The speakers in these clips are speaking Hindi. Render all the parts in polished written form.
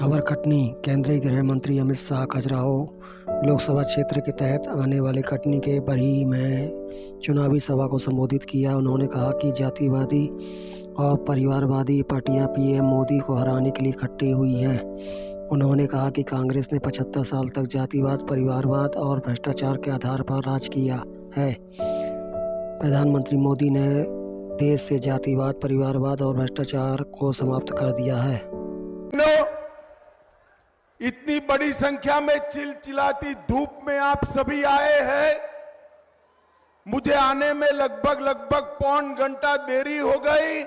खबर कटनी। केंद्रीय गृह मंत्री अमित शाह खजुराहो लोकसभा क्षेत्र के तहत आने वाले कटनी के बरही में चुनावी सभा को संबोधित किया। उन्होंने कहा कि जातिवादी और परिवारवादी पार्टियां पीएम मोदी को हराने के लिए इकट्ठी हुई हैं। उन्होंने कहा कि कांग्रेस ने 75 साल तक जातिवाद, परिवारवाद और भ्रष्टाचार के आधार पर राज किया है। प्रधानमंत्री मोदी ने देश से जातिवाद, परिवारवाद और भ्रष्टाचार को समाप्त कर दिया है। इतनी बड़ी संख्या में चिलचिलाती धूप में आप सभी आए हैं। मुझे आने में लगभग पौन घंटा देरी हो गई।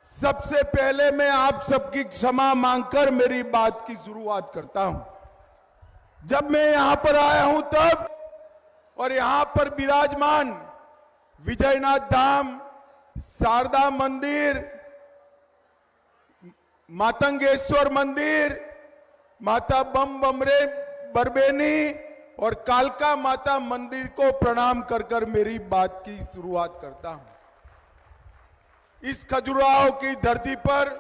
सबसे पहले मैं आप सबकी क्षमा मांगकर मेरी बात की शुरुआत करता हूं। जब मैं यहां पर आया हूं तब और यहां पर विराजमान विजयनाथ धाम, शारदा मंदिर, मातंगेश्वर मंदिर, माता बमबमरे बरबेनी और कालका माता मंदिर को प्रणाम कर कर मेरी बात की शुरुआत करता हूं। इस खजुराहो की धरती पर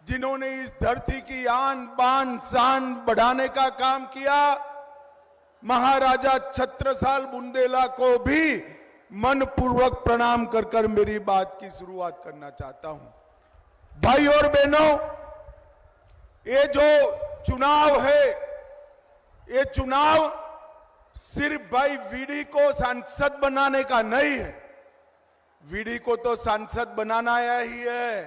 जिन्होंने इस धरती की आन बान शान बढ़ाने का काम किया, महाराजा छत्रसाल बुंदेला को भी मनपूर्वक प्रणाम कर कर मेरी बात की शुरुआत करना चाहता हूं। भाई और बहनों, ये जो चुनाव है, ये चुनाव सिर्फ भाई वीडी को सांसद बनाने का नहीं है। वीडी को तो सांसद बनाना ही है,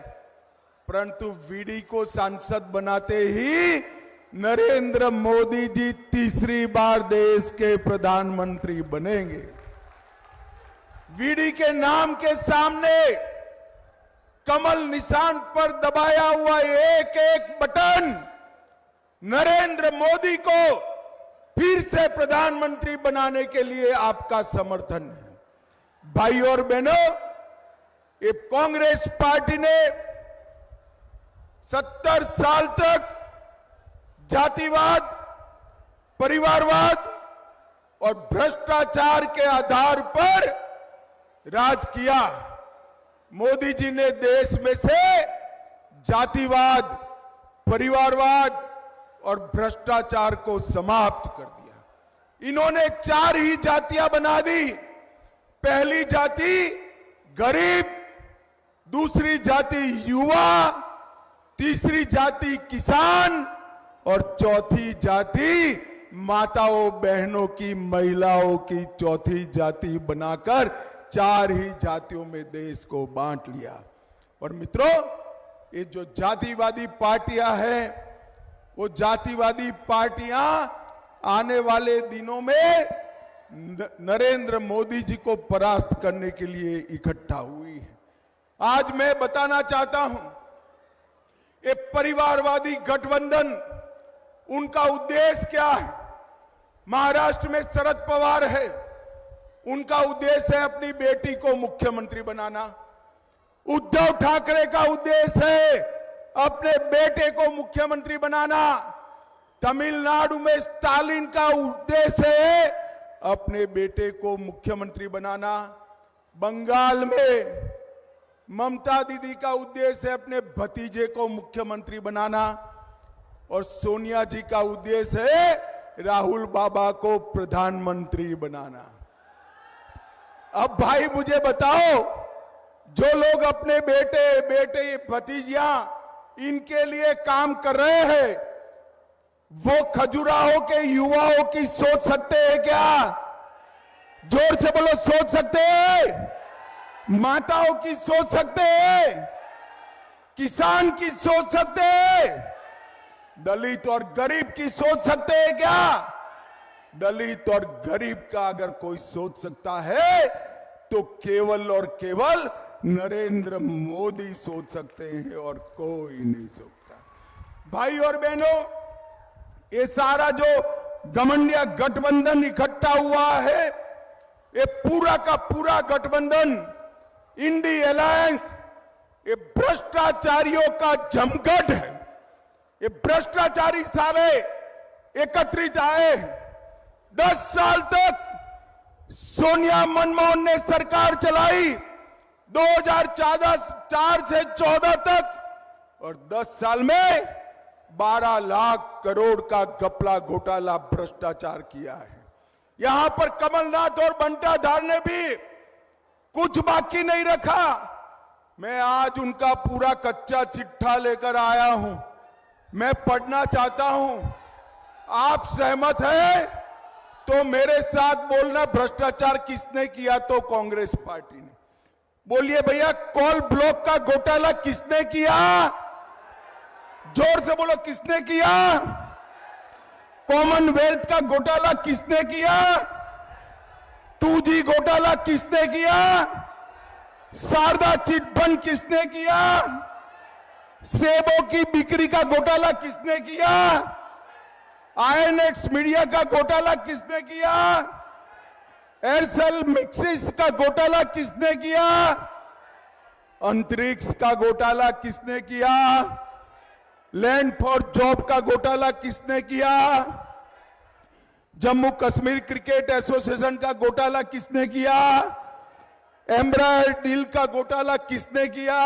परंतु वीडी को सांसद बनाते ही नरेंद्र मोदी जी तीसरी बार देश के प्रधानमंत्री बनेंगे। वीडी के नाम के सामने कमल निशान पर दबाया हुआ एक एक बटन नरेंद्र मोदी को फिर से प्रधानमंत्री बनाने के लिए आपका समर्थन है। भाई और बहनों, ये कांग्रेस पार्टी ने 70 साल तक जातिवाद, परिवारवाद और भ्रष्टाचार के आधार पर राज किया। मोदी जी ने देश में से जातिवाद, परिवारवाद और भ्रष्टाचार को समाप्त कर दिया। इन्होंने 4 ही जातियां बना दी। पहली जाति गरीब, दूसरी जाति युवा, तीसरी जाति किसान और चौथी जाति माताओं बहनों की, महिलाओं की चौथी जाति बनाकर 4 ही जातियों में देश को बांट लिया। और मित्रों, ये जो जातिवादी पार्टियां हैं, वो जातिवादी पार्टियां आने वाले दिनों में नरेंद्र मोदी जी को परास्त करने के लिए इकट्ठा हुई है। आज मैं बताना चाहता हूं, ये परिवारवादी गठबंधन, उनका उद्देश्य क्या है? महाराष्ट्र में शरद पवार है, उनका उद्देश्य है अपनी बेटी को मुख्यमंत्री बनाना। उद्धव ठाकरे का उद्देश्य है अपने बेटे को मुख्यमंत्री बनाना। तमिलनाडु में स्टालिन का उद्देश्य है अपने बेटे को मुख्यमंत्री बनाना। बंगाल में ममता दीदी का उद्देश्य है अपने भतीजे को मुख्यमंत्री बनाना। और सोनिया जी का उद्देश्य है राहुल बाबा को प्रधानमंत्री बनाना। अब भाई मुझे बताओ, जो लोग अपने बेटे भतीजियां इनके लिए काम कर रहे हैं, वो खजुराहो के युवाओं की सोच सकते हैं क्या? जोर से बोलो, सोच सकते हैं? माताओं की सोच सकते हैं? किसान की सोच सकते हैं? दलित और गरीब की सोच सकते हैं क्या? दलित और गरीब का अगर कोई सोच सकता है तो केवल और केवल नरेंद्र मोदी सोच सकते हैं और कोई नहीं सोचता। भाई और बहनों, ये सारा जो घमंडिया गठबंधन इकट्ठा हुआ है, ये पूरा का पूरा गठबंधन, इंडी अलायंस, ये भ्रष्टाचारियों का जमघट है। ये भ्रष्टाचारी सारे एकत्रित आए। 10 साल तक सोनिया मनमोहन ने सरकार चलाई, 2004 से 14 तक, और 10 साल में 12 लाख करोड़ का घपला घोटाला भ्रष्टाचार किया है। यहां पर कमलनाथ और बंटाधार ने भी कुछ बाकी नहीं रखा। मैं आज उनका पूरा कच्चा चिट्ठा लेकर आया हूं, मैं पढ़ना चाहता हूं। आप सहमत हैं तो मेरे साथ बोलना, भ्रष्टाचार किसने किया? तो कांग्रेस पार्टी ने। बोलिए भैया, कोल ब्लॉक का घोटाला किसने किया? जोर से बोलो, किसने किया? कॉमनवेल्थ का घोटाला किसने किया? 2G घोटाला किसने किया? शारदा चिटफंड किसने किया? सेबों की बिक्री का घोटाला किसने किया? INX मीडिया का घोटाला किसने किया? एयरसेल मिक्सिस का घोटाला किसने किया? अंतरिक्ष का घोटाला किसने किया? लैंड फॉर जॉब का घोटाला किसने किया? जम्मू कश्मीर क्रिकेट एसोसिएशन का घोटाला किसने किया? एम्ब्रायर डील का घोटाला किसने किया?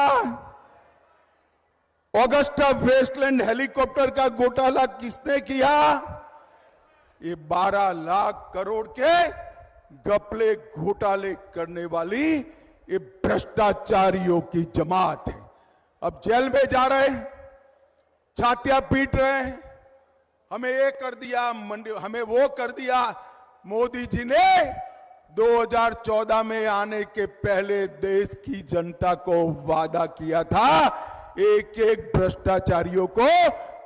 ऑगस्टा वेस्टलैंड हेलीकॉप्टर का घोटाला किसने किया? ये 12 लाख करोड़ के घपले घोटाले करने वाली ये भ्रष्टाचारियों की जमात है। अब जेल में जा रहे हैं, छातियां पीट रहे हैं, हमें ये कर दिया, हमें वो कर दिया। मोदी जी ने 2014 में आने के पहले देश की जनता को वादा किया था, एक एक भ्रष्टाचारियों को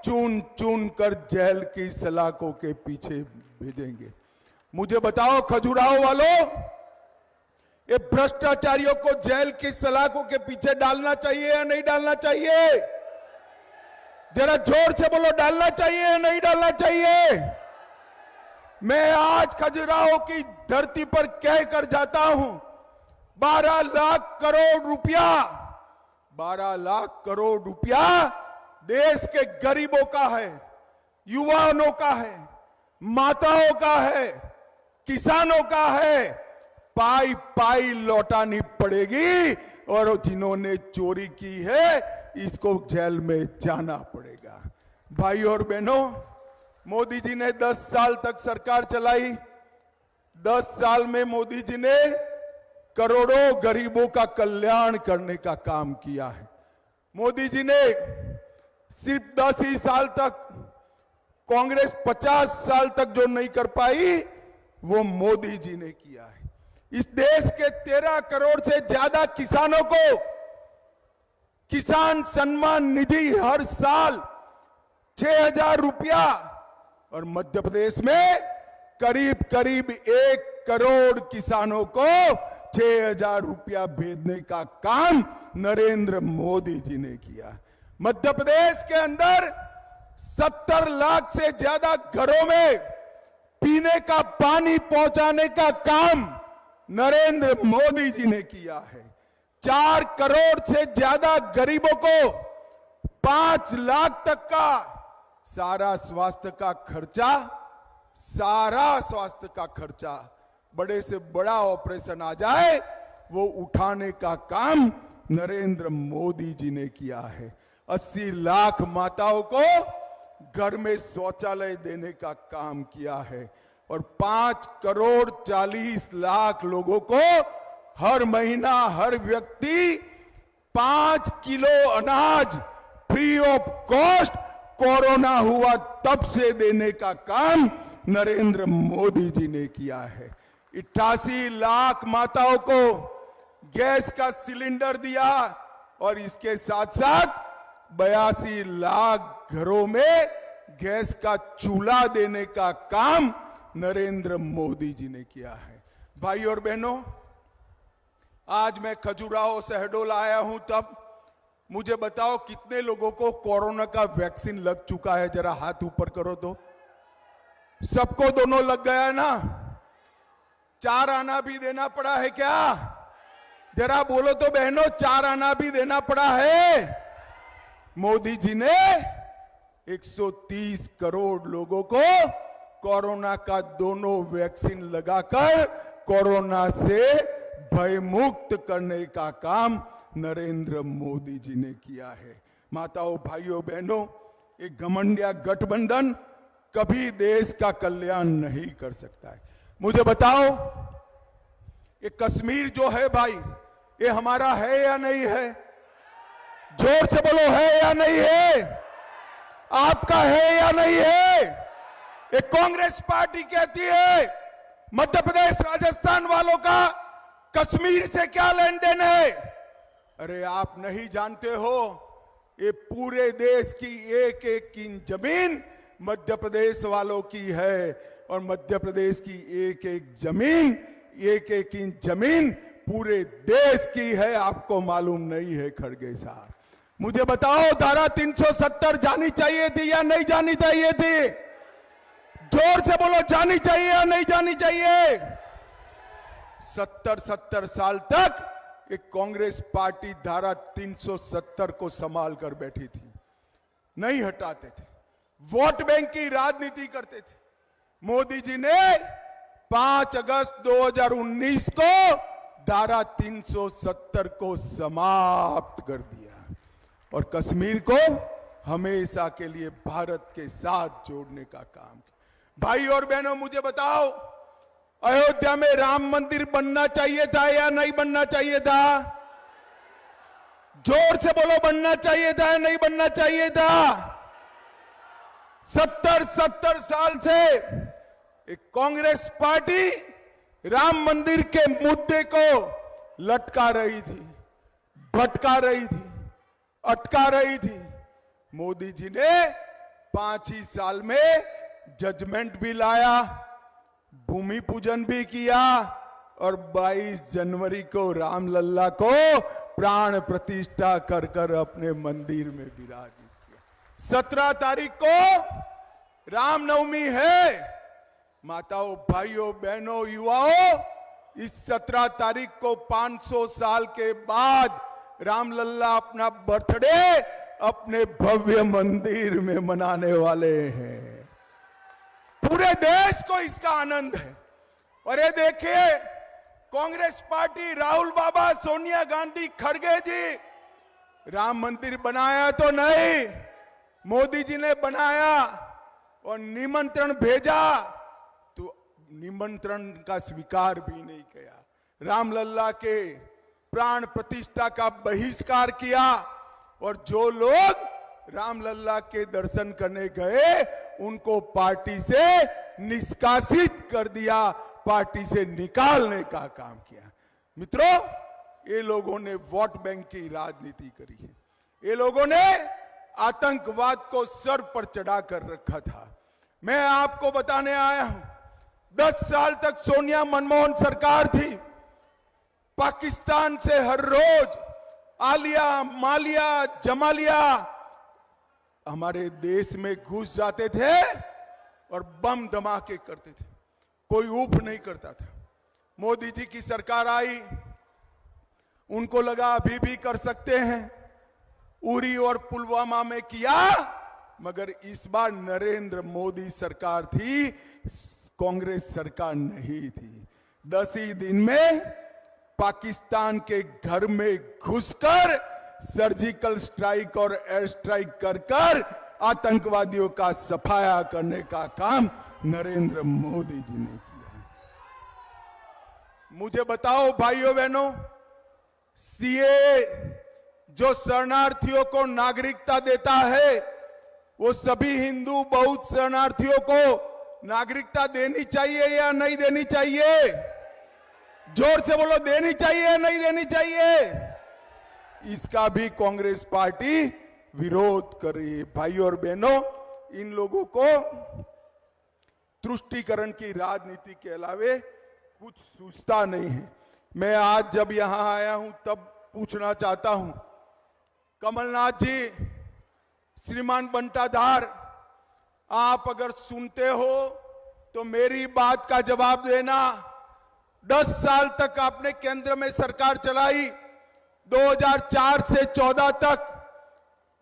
चुन चुन कर जेल की सलाखों के पीछे भेजेंगे। मुझे बताओ खजुराहो वालों, ये भ्रष्टाचारियों को जेल की सलाखों के पीछे डालना चाहिए या नहीं डालना चाहिए? जरा जोर से बोलो, डालना चाहिए या नहीं डालना चाहिए? मैं आज खजुराहो की धरती पर कह कर जाता हूं, 12 लाख करोड़ रुपया, 12 लाख करोड़ रुपया देश के गरीबों का है, युवाओं का है, माताओं का है, किसानों का है। पाई पाई लौटानी पड़ेगी और जिन्होंने चोरी की है इसको जेल में जाना पड़ेगा। भाई और बहनों, मोदी जी ने 10 साल तक सरकार चलाई। 10 साल में मोदी जी ने करोड़ों गरीबों का कल्याण करने का काम किया है। मोदी जी ने सिर्फ 10 ही साल तक, कांग्रेस 50 साल तक जो नहीं कर पाई वो मोदी जी ने किया है। इस देश के 13 करोड़ से ज्यादा किसानों को किसान सम्मान निधि हर साल 6,000 रुपया, और मध्य प्रदेश में करीब करीब 1 करोड़ किसानों को 6,000 रुपया भेजने का काम नरेंद्र मोदी जी ने किया। मध्य प्रदेश के अंदर 70 लाख से ज्यादा घरों में पीने का पानी पहुंचाने का काम नरेंद्र मोदी जी ने किया है। 4 करोड़ से ज्यादा गरीबों को 5 लाख तक का सारा स्वास्थ्य का खर्चा, बड़े से बड़ा ऑपरेशन आ जाए वो उठाने का काम नरेंद्र मोदी जी ने किया है। 80 लाख माताओं को घर में शौचालय देने का काम किया है और 5 करोड़ 40 लाख लोगों को हर महीना हर व्यक्ति 5 किलो अनाज फ्री ऑफ कॉस्ट कोरोना हुआ तब से देने का काम नरेंद्र मोदी जी ने किया है। 88 लाख माताओं को गैस का सिलेंडर दिया और इसके साथ साथ 82 लाख घरों में गैस का चूल्हा देने का काम नरेंद्र मोदी जी ने किया है। भाई और बहनों, आज मैं खजुराहो शहडोल आया हूं, तब मुझे बताओ कितने लोगों को कोरोना का वैक्सीन लग चुका है? जरा हाथ ऊपर करो तो। सबको दोनों लग गया है ना? 4 आना भी देना पड़ा है क्या? जरा बोलो तो बहनों, 4 आना भी देना पड़ा है? मोदी जी ने 130 करोड़ लोगों को कोरोना का दोनों वैक्सीन लगाकर कोरोना से भयमुक्त करने का काम नरेंद्र मोदी जी ने किया है। माताओं, भाइयों, बहनों, ये घमंडिया गठबंधन कभी देश का कल्याण नहीं कर सकता है। मुझे बताओ, ये कश्मीर जो है भाई, ये हमारा है या नहीं है? जोर से बोलो, है या नहीं है? आपका है या नहीं है? ये कांग्रेस पार्टी कहती है मध्य प्रदेश राजस्थान वालों का कश्मीर से क्या लेन देन है? अरे आप नहीं जानते हो, ये पूरे देश की एक एक इंच जमीन मध्य प्रदेश वालों की है, और मध्य प्रदेश की एक एक जमीन, एक एक इंच जमीन पूरे देश की है। आपको मालूम नहीं है खड़गे साहब? मुझे बताओ, धारा 370 जानी चाहिए थी या नहीं जानी चाहिए थी? जोर से बोलो, जानी चाहिए या नहीं जानी चाहिए? 70 साल तक एक कांग्रेस पार्टी धारा 370 को संभाल कर बैठी थी, नहीं हटाते थे, वोट बैंक की राजनीति करते थे। मोदी जी ने 5 अगस्त 2019 को धारा 370 को समाप्त कर दिया और कश्मीर को हमेशा के लिए भारत के साथ जोड़ने का काम किया। भाई और बहनों, मुझे बताओ, अयोध्या में राम मंदिर बनना चाहिए था या नहीं बनना चाहिए था? जोर से बोलो, बनना चाहिए था या नहीं बनना चाहिए था? 70 साल से एक कांग्रेस पार्टी राम मंदिर के मुद्दे को लटका रही थी, भटका रही थी, अटका रही थी। मोदी जी ने 5 ही साल में जजमेंट भी लाया, भूमि पूजन भी किया और 22 जनवरी को रामलल्ला को प्राण प्रतिष्ठा कर कर अपने मंदिर में विराजित किया। 17 तारीख को रामनवमी है। माताओं, भाइयों, बहनों, युवाओं, इस 17 तारीख को 500 साल के बाद रामलल्ला अपना बर्थडे अपने भव्य मंदिर में मनाने वाले हैं। पूरे देश को इसका आनंद है। और ये देखिए, कांग्रेस पार्टी, राहुल बाबा, सोनिया गांधी, खड़गे जी, राम मंदिर बनाया तो नहीं, मोदी जी ने बनाया और निमंत्रण भेजा तो निमंत्रण का स्वीकार भी नहीं किया। रामलल्ला के प्राण प्रतिष्ठा का बहिष्कार किया और जो लोग रामलल्ला के दर्शन करने गए उनको पार्टी से निष्कासित कर दिया, पार्टी से निकालने का काम किया। मित्रों, ये लोगों ने वोट बैंक की राजनीति करी है। ये लोगों ने आतंकवाद को सर पर चढ़ा कर रखा था। मैं आपको बताने आया हूं, 10 साल तक सोनिया मनमोहन सरकार थी। पाकिस्तान से हर रोज आलिया, मालिया, जमालिया हमारे देश में घुस जाते थे और बम धमाके करते थे, कोई ऊफ नहीं करता था। मोदी जी की सरकार आई, उनको लगा अभी भी कर सकते हैं, उरी और पुलवामा में किया, मगर इस बार नरेंद्र मोदी सरकार थी, कांग्रेस सरकार नहीं थी। 10 ही दिन में पाकिस्तान के घर में घुसकर सर्जिकल स्ट्राइक और एयर स्ट्राइक कर कर आतंकवादियों का सफाया करने का काम नरेंद्र मोदी जी ने किया। मुझे बताओ भाइयों बहनों, सीए जो शरणार्थियों को नागरिकता देता है, वो सभी हिंदू बौद्ध शरणार्थियों को नागरिकता देनी चाहिए या नहीं देनी चाहिए? जोर से बोलो, देनी चाहिए या नहीं देनी चाहिए? इसका भी कांग्रेस पार्टी विरोध कर रही है। भाइयों और बहनों, इन लोगों को तुष्टीकरण की राजनीति के अलावे कुछ सूझता नहीं है। मैं आज जब यहां आया हूं तब पूछना चाहता हूं, कमलनाथ जी, श्रीमान बंटाधार, आप अगर सुनते हो तो मेरी बात का जवाब देना। 10 साल तक आपने केंद्र में सरकार चलाई, 2004 से 14 तक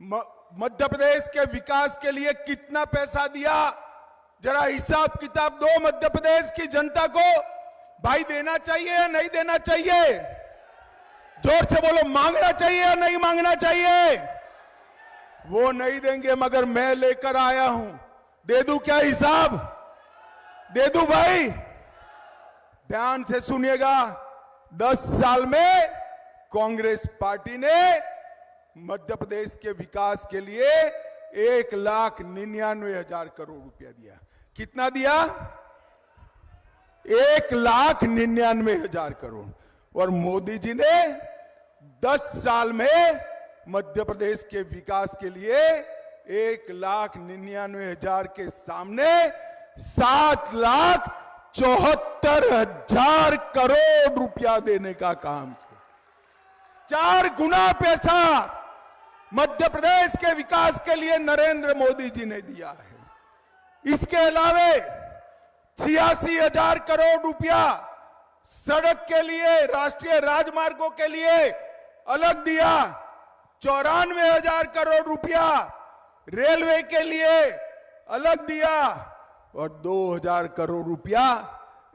मध्य प्रदेश के विकास के लिए कितना पैसा दिया, जरा हिसाब किताब दो मध्य प्रदेश की जनता को। भाई, देना चाहिए या नहीं देना चाहिए? जोर से बोलो, मांगना चाहिए या नहीं मांगना चाहिए? वो नहीं देंगे, मगर मैं लेकर आया हूं। दे दूं क्या हिसाब? दे दूं भाई? ध्यान से सुनिएगा। 10 साल में कांग्रेस पार्टी ने मध्य प्रदेश के विकास के लिए 1,99,000 करोड़ रुपया दिया। कितना दिया? 1,99,000 करोड़। और मोदी जी ने 10 साल में मध्य प्रदेश के विकास के लिए 1,99,000 के सामने 7,74,000 करोड़ रुपया देने का काम किया। 4 गुना पैसा मध्य प्रदेश के विकास के लिए नरेंद्र मोदी जी ने दिया है। इसके अलावे 86,000 करोड़ रुपया सड़क के लिए, राष्ट्रीय राजमार्गों के लिए अलग दिया। 94,000 करोड़ रुपया रेलवे के लिए अलग दिया और 2,000 करोड़ रुपया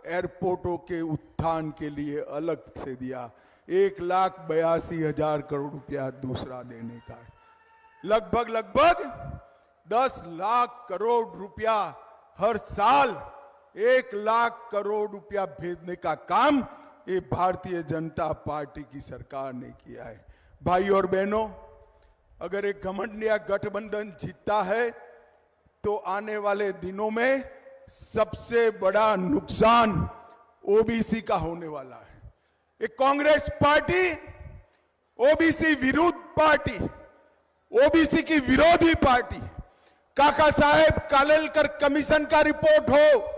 एयरपोर्टों के उत्थान के लिए अलग से दिया। 1,82,000 करोड़ रुपया दूसरा देने का। लगभग 10 लाख करोड़ रुपया हर साल 1 लाख करोड़ रुपया भेजने का काम ये भारतीय जनता पार्टी की सरकार ने किया है। भाई और बहनों, अगर एक घमंडिया गठबंधन जीतता है तो आने वाले दिनों में सबसे बड़ा नुकसान ओबीसी का होने वाला है। एक कांग्रेस पार्टी ओबीसी विरुद्ध पार्टी, ओबीसी की विरोधी पार्टी। काका साहेब कालेलकर कमीशन का रिपोर्ट हो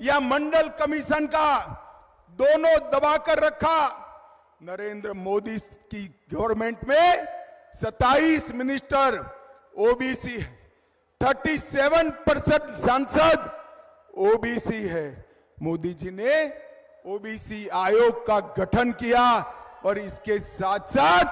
या मंडल कमीशन का, दोनों दबाकर रखा। नरेंद्र मोदी की गवर्नमेंट में 27 मिनिस्टर ओबीसी है, 37% सांसद ओबीसी है। मोदी जी ने ओबीसी आयोग का गठन किया और इसके साथ साथ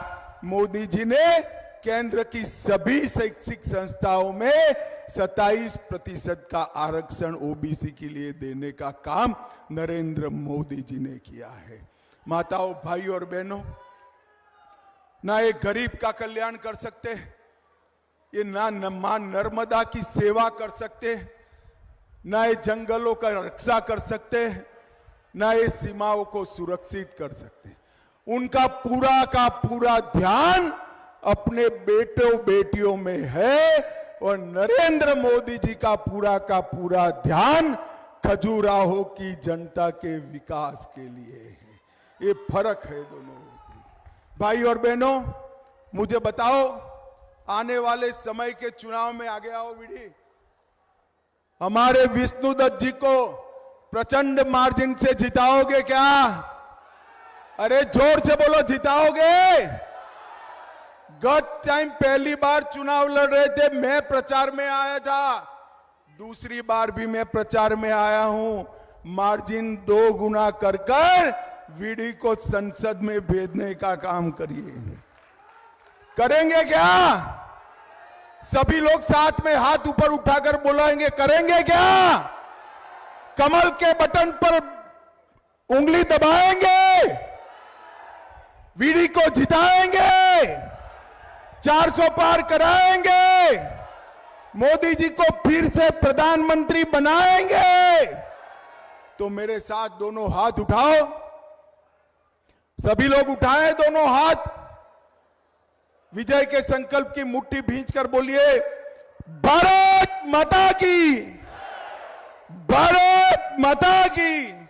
मोदी जी ने केंद्र की सभी शैक्षिक संस्थाओं में 27% का आरक्षण ओबीसी के लिए देने का काम नरेंद्र मोदी जी ने किया है। माताओं, भाई और बहनों, ना एक गरीब का कल्याण कर सकते, ये ना मां नर्मदा की सेवा कर सकते, ना ये जंगलों का रक्षा कर सकते, ना ये सीमाओं को सुरक्षित कर सकते। उनका पूरा का पूरा ध्यान अपने बेटों बेटियों में है और नरेंद्र मोदी जी का पूरा ध्यान खजुराहो की जनता के विकास के लिए है। ये फर्क है दोनों। भाई और बहनों, मुझे बताओ, आने वाले समय के चुनाव में आगे आओ विडी, हमारे विष्णुदत्त जी को प्रचंड मार्जिन से जिताओगे क्या? अरे जोर से बोलो, जिताओगे? गत टाइम पहली बार चुनाव लड़ रहे थे, मैं प्रचार में आया था, दूसरी बार भी मैं प्रचार में आया हूं। मार्जिन 2 गुना कर वीडी को संसद में भेजने का काम करिए। करेंगे क्या? सभी लोग साथ में हाथ ऊपर उठाकर बोलेंगे, करेंगे क्या? कमल के बटन पर उंगली दबाएंगे, वीडी को जिताएंगे, 400 पार कराएंगे, मोदी जी को फिर से प्रधानमंत्री बनाएंगे। तो मेरे साथ दोनों हाथ उठाओ, सभी लोग उठाएं दोनों हाथ, विजय के संकल्प की मुट्ठी भींचकर बोलिए, भारत माता की, भारत माता की।